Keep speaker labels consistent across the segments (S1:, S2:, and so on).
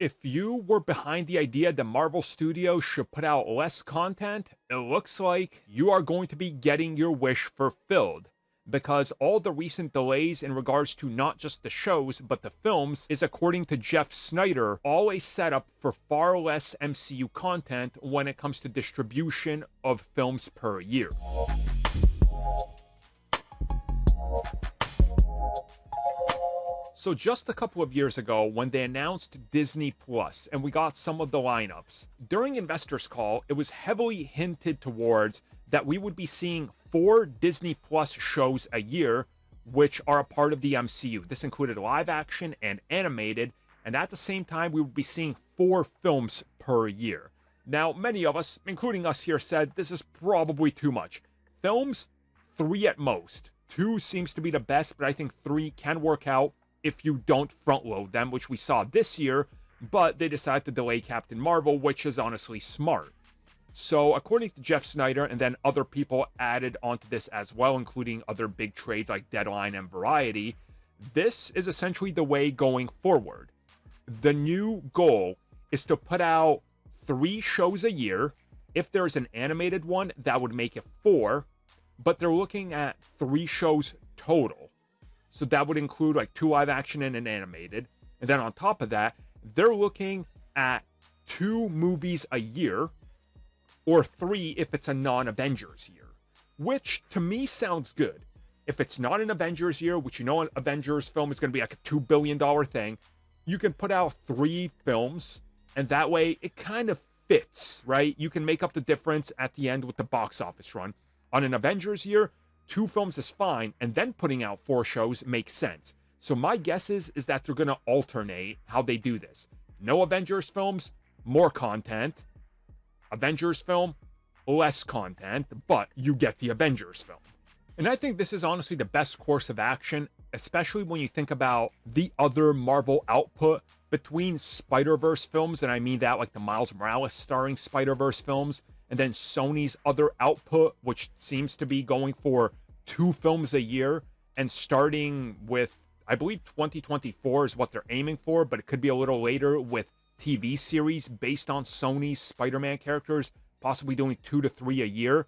S1: If you were behind the idea that Marvel Studios should put out less content, it looks like you are going to be getting your wish fulfilled. Because all the recent delays in regards to not just the shows, but the films, is according to Jeff Snyder, all a setup for far less MCU content when it comes to distribution of films per year. So just a couple of years ago, when they announced Disney Plus and we got some of the lineups, during Investors Call, it was heavily hinted towards that we would be seeing 4 Disney Plus shows a year, which are a part of the MCU. This included live action and animated, and at the same time, we would be seeing 4 films per year. Now, many of us, including us here, said this is probably too much. Films, 3 at most. 2 seems to be the best, but I think 3 can work out if you don't front load them, which we saw this year, but they decided to delay Captain Marvel, which is honestly smart. So according to Jeff Snyder, and then other people added onto this as well, including other big trades like Deadline and Variety, this is essentially the way going forward. The new goal is to put out 3 shows a year. If there's an animated one, that would make it 4, but they're looking at 3 shows total. So that would include like 2 live action and an animated. And then on top of that, they're looking at 2 movies a year, or 3 if it's a non-Avengers year, which to me sounds good. If it's not an Avengers year, which you know an Avengers film is going to be like a $2 billion thing, you can put out 3 films, and that way it kind of fits, right? You can make up the difference at the end with the box office run. On an Avengers year, 2 films is fine, and then putting out 4 shows makes sense. So my guess is that they're going to alternate how they do this. No Avengers films, more content. Avengers film, less content, but you get the Avengers film. And I think this is honestly the best course of action, especially when you think about the other Marvel output between Spider-Verse films, and I mean that like the Miles Morales starring Spider-Verse films, and then Sony's other output, which seems to be going for 2 films a year, and starting with, I believe 2024 is what they're aiming for, but it could be a little later with TV series based on Sony's Spider-Man characters, possibly doing 2 to 3 a year.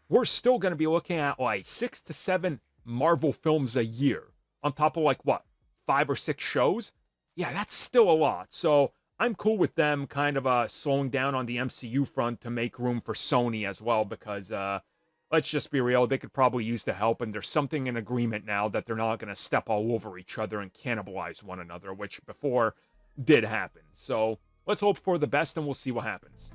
S1: We're still going to be looking at like 6 to 7 Marvel films a year, on top of like what, 5 or 6 shows? Yeah, that's still a lot. So I'm cool with them kind of slowing down on the MCU front to make room for Sony as well, because let's just be real, they could probably use the help, and there's something in agreement now that they're not going to step all over each other and cannibalize one another, which before did happen. So let's hope for the best, and we'll see what happens.